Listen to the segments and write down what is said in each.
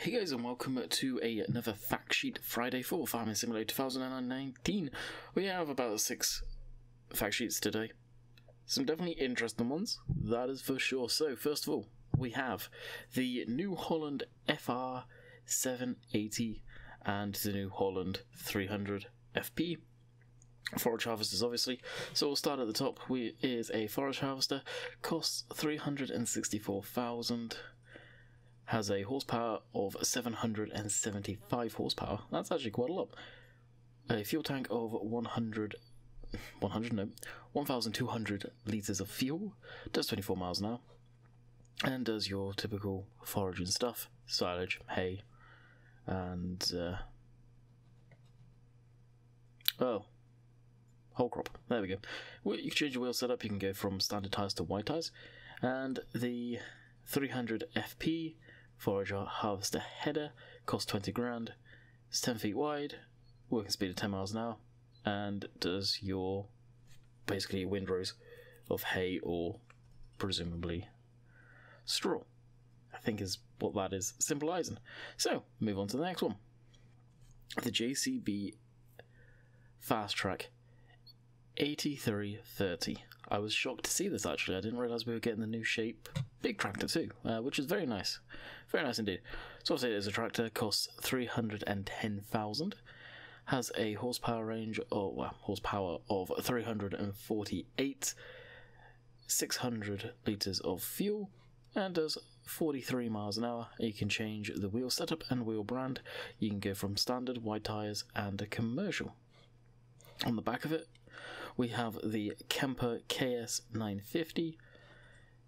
Hey guys, and welcome to another fact sheet Friday for Farming Simulator 2019. We have about 6 fact sheets today. Some definitely interesting ones, that is for sure. So first of all, we have the New Holland FR 780 and the New Holland 300 FP. Forage harvesters, obviously. So we'll start at the top. Is a forage harvester, costs 364,000. Has a horsepower of 775 horsepower. That's actually quite a lot. A fuel tank of 1,200 litres of fuel. Does 24 miles an hour. And does your typical foraging stuff. Silage, hay, and whole crop. There we go. Well, you can change your wheel setup. You can go from standard tyres to white tyres. And the 300 FP forager harvester header costs 20 grand. It's 10 feet wide, working speed of 10 miles an hour, and does your basically windrows of hay or presumably straw, I think is what that is symbolising. So, move on to the next one. The JCB Fast Track 8330. I was shocked to see this actually. I didn't realise we were getting the new shape big tractor too, which is very nice. Very nice indeed. So obviously it is a tractor, costs 310,000, has a horsepower range of, horsepower of 348, 600 litres of fuel, and does 43 miles an hour. You can change the wheel setup and wheel brand. You can go from standard, wide tyres, and a commercial. On the back of it, we have the Kemper KS 950,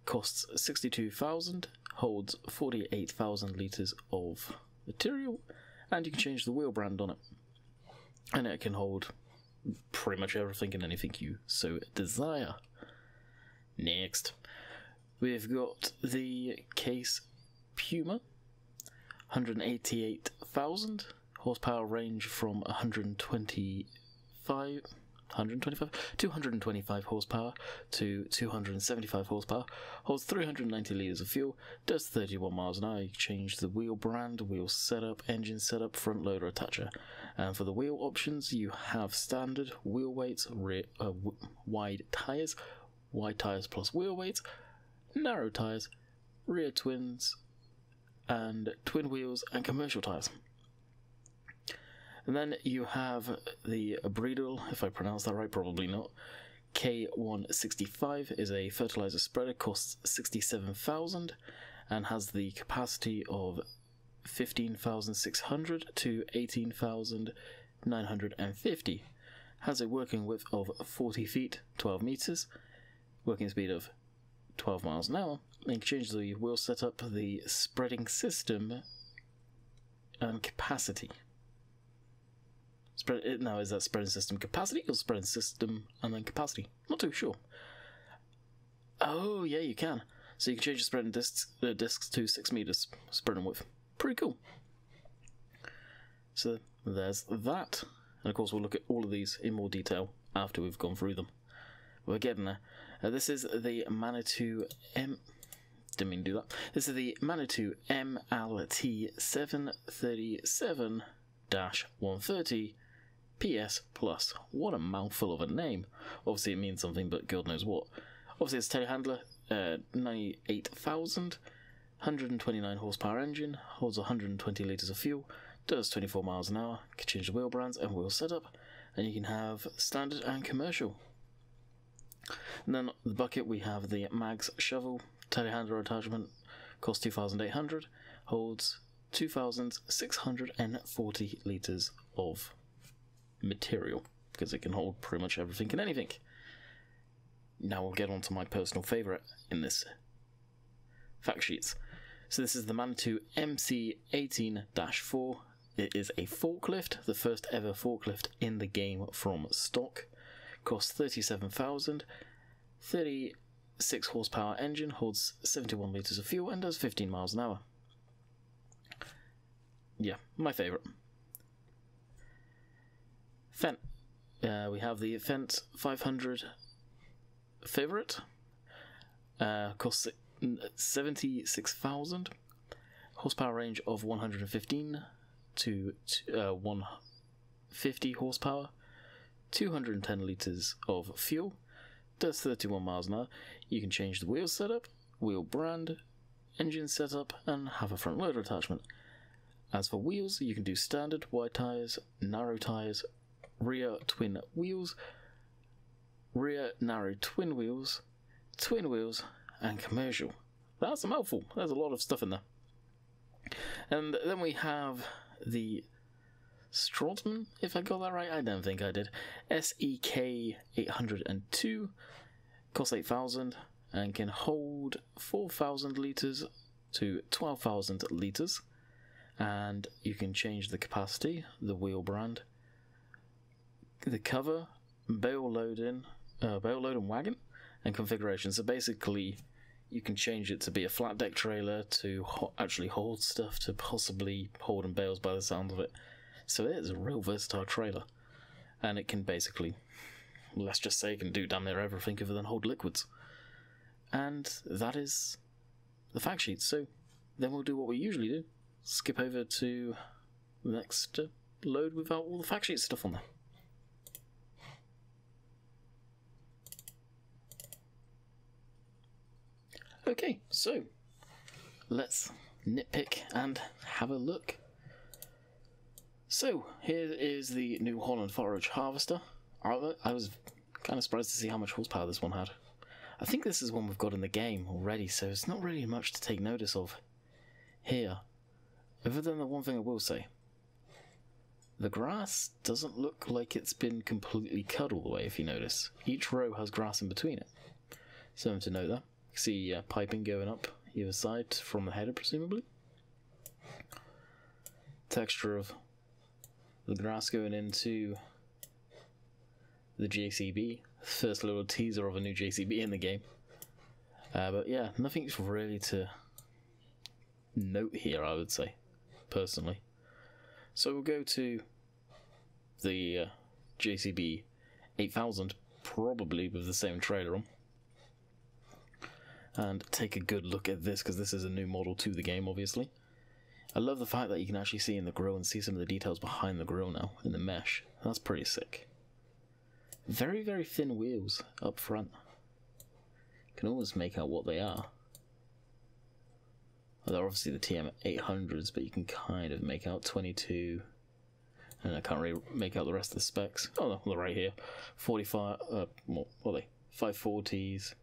costs 62,000, holds 48,000 litres of material, and you can change the wheel brand on it. And it can hold pretty much everything and anything you so desire. Next, we've got the Case Puma, 188,000, horsepower range from 225 horsepower to 275 horsepower, holds 390 litres of fuel, does 31 miles an hour. You change the wheel brand, wheel setup, engine setup, front loader attacher. And for the wheel options, you have standard, wheel weights, wide tyres plus wheel weights, narrow tyres, rear twins, and twin wheels, and commercial tyres. And then you have the Breedle, if I pronounce that right, probably not. K165 is a fertilizer spreader, costs 67,000, and has the capacity of 15,600 to 18,950. Has a working width of 40 feet, 12 meters, working speed of 12 miles an hour. And you can change the wheel setup, the spreading system, and capacity. Now, is that spreading system capacity or spreading system and then capacity? Not too sure. Oh, yeah, you can. So you can change the spreading discs to 6 meters spreading width. Pretty cool. So there's that. And of course, we'll look at all of these in more detail after we've gone through them. We're getting there. This is the Manitou M. Didn't mean to do that. This is the Manitou MLT 737-130. PS Plus. What a mouthful of a name. Obviously it means something, but God knows what. Obviously it's a telehandler, 98,000, 129 horsepower engine, holds 120 litres of fuel, does 24 miles an hour, can change the wheel brands and wheel setup, and you can have standard and commercial. And then the bucket we have the Mags shovel, telehandler attachment, costs 2,800, holds 2,640 litres of material, because it can hold pretty much everything and anything. Now we'll get on to my personal favourite in this fact sheets. So this is the Manitou MC18-4. It is a forklift, the first ever forklift in the game from stock. Costs 37,000, 36 horsepower engine, holds 71 litres of fuel and does 15 miles an hour. Yeah, my favourite. Fendt. We have the Fendt 500 favourite. Costs 76,000. horsepower range of 115 to 150 horsepower, 210 litres of fuel, does 31 miles an hour. You can change the wheel setup, wheel brand, engine setup, and have a front loader attachment. As for wheels, you can do standard, wide tyres, narrow tyres, rear twin wheels, rear narrow twin wheels, and commercial. That's a mouthful. There's a lot of stuff in there. And then we have the Strotman, if I got that right. I don't think I did. SEK 802, costs 8,000 and can hold 4,000 litres to 12,000 litres. And you can change the capacity, the wheel brand, the cover, bale load and wagon, and configuration. So basically, you can change it to be a flat deck trailer, to actually hold stuff, to possibly hold in bales by the sound of it. So it is a real versatile trailer, and it can basically, let's just say, it can do damn near everything other than hold liquids. And that is the fact sheet. So then we'll do what we usually do. Skip over to the next load without all the fact sheet stuff on there. Okay, so let's nitpick and have a look. So here is the New Holland forage harvester. I was kind of surprised to see how much horsepower this one had. I think this is one we've got in the game already, so it's not really much to take notice of here. Other than the one thing I will say, the grass doesn't look like it's been completely cut all the way, if you notice. Each row has grass in between it. Something to note there. You can see piping going up either side from the header, presumably. Texture of the grass going into the JCB. First little teaser of a new JCB in the game. But yeah, nothing's really to note here, I would say, personally. So we'll go to the JCB 8000, probably with the same trailer on, and take a good look at this, because this is a new model to the game, obviously. I love the fact that you can actually see in the grill and see some of the details behind the grill now, in the mesh. That's pretty sick. Very, very thin wheels up front. You can almost make out what they are. Well, they're obviously the TM800s, but you can kind of make out 22, and I can't really make out the rest of the specs. Oh no, they're right here. 45, what are they? 540s,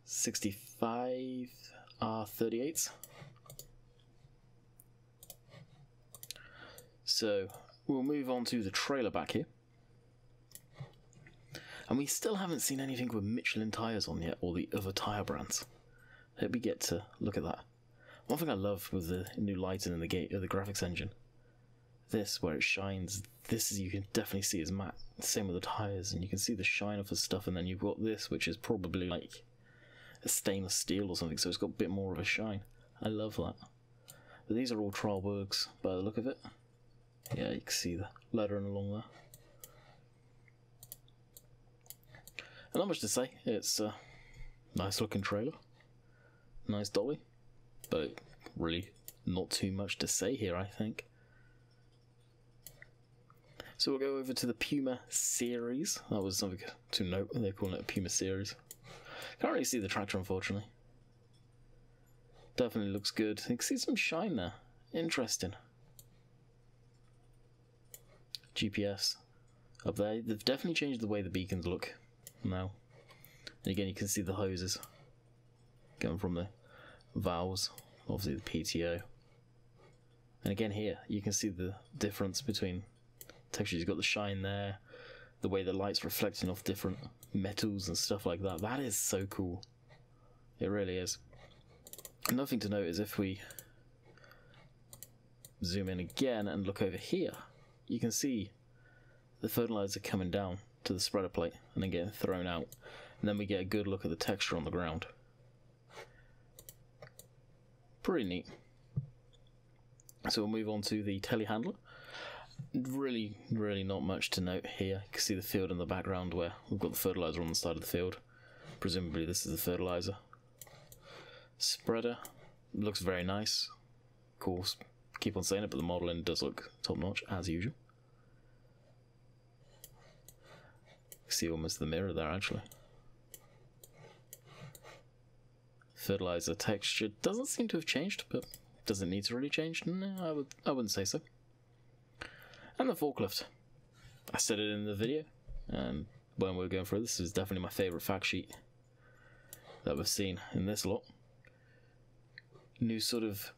65 R38s. So we'll move on to the trailer back here. And we still haven't seen anything with Michelin tyres on yet, or the other tyre brands. Hope we get to look at that. One thing I love with the new lighting in the graphics engine, this, where it shines, this is, you can definitely see is matte. Same with the tyres, and you can see the shine of the stuff, and then you've got this, which is probably like a stainless steel or something, so it's got a bit more of a shine. I love that. But these are all trial works by the look of it. Yeah, you can see the lettering along there. And not much to say, it's a nice looking trailer, nice dolly, but really not too much to say here, I think. So we'll go over to the Puma series. That was something to note, they're calling it a Puma series. Can't really see the tractor, unfortunately. Definitely looks good. You can see some shine there. Interesting. GPS up there. They've definitely changed the way the beacons look now. And again, you can see the hoses going from the valves, obviously the PTO. And again here, you can see the difference between textures. You've got the shine there, the way the light's reflecting off different metals and stuff like that. That is so cool. It really is. Another thing to note is if we zoom in again and look over here, you can see the fertilizer coming down to the spreader plate and then getting thrown out. And then we get a good look at the texture on the ground. Pretty neat. So we'll move on to the telehandler. Really not much to note here. You can see the field in the background where we've got the fertilizer on the side of the field. Presumably this is the fertilizer. Spreader, looks very nice. Of course, keep on saying it, but the modelling does look top notch as usual. See almost the mirror there actually. Fertilizer texture doesn't seem to have changed, but does it need to really change? No, I wouldn't say so. And the forklift. I said it in the video, and when we were going through this is definitely my favourite fact sheet that we've seen in this lot. New sort of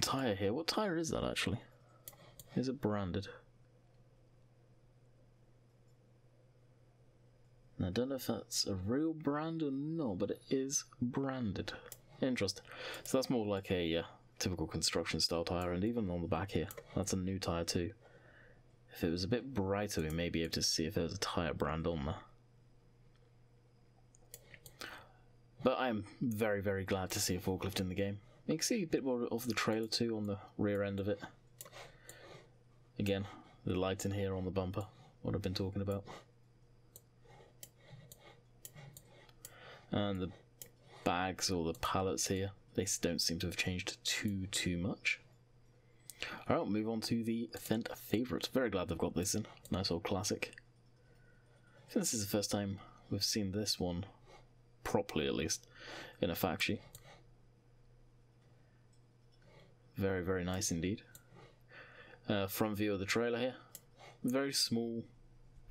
tyre here. What tyre is that actually? Is it branded? I don't know if that's a real brand or not, but it is branded. Interesting. So that's more like a typical construction style tyre, and even on the back here, that's a new tyre too. If it was a bit brighter, we may be able to see if there's a tyre brand on there. But I'm very, very glad to see a forklift in the game. You can see a bit more of the trailer too on the rear end of it. Again, the lighting here on the bumper, what I've been talking about. And the bags or the pallets here, they don't seem to have changed too much. Alright, we'll move on to the Fendt Favourite. Very glad they've got this in. Nice old classic. I think this is the first time we've seen this one, properly at least, in a fact sheet. Very, very nice indeed. Front view of the trailer here. Very small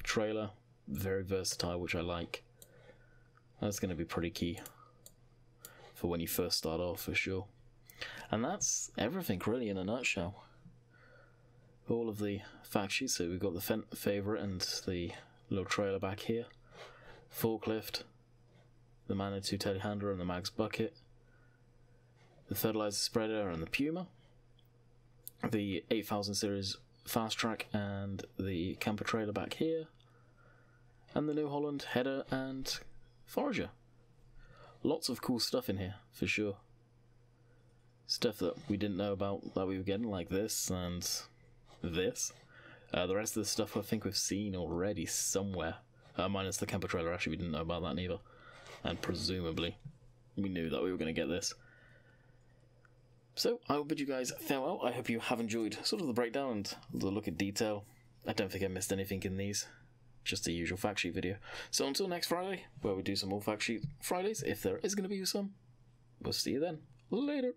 trailer, very versatile, which I like. That's going to be pretty key for when you first start off, for sure. And that's everything really in a nutshell. All of the fact sheets. So we've got the Fendt Favourite and the little trailer back here, forklift, the Manitou telehandler and the Mag's bucket, the fertilizer spreader and the Puma, the 8000 series fast track and the camper trailer back here, and the New Holland header and forager. Lots of cool stuff in here, for sure. Stuff that we didn't know about that we were getting, like this and this. The rest of the stuff I think we've seen already somewhere. Minus the camper trailer, actually we didn't know about that neither. And presumably we knew that we were going to get this. So I will bid you guys farewell. I hope you have enjoyed sort of the breakdown and the look at detail. I don't think I missed anything in these. Just a usual fact sheet video. So until next Friday, where we do some more fact sheet Fridays, if there is going to be some, we'll see you then. Later.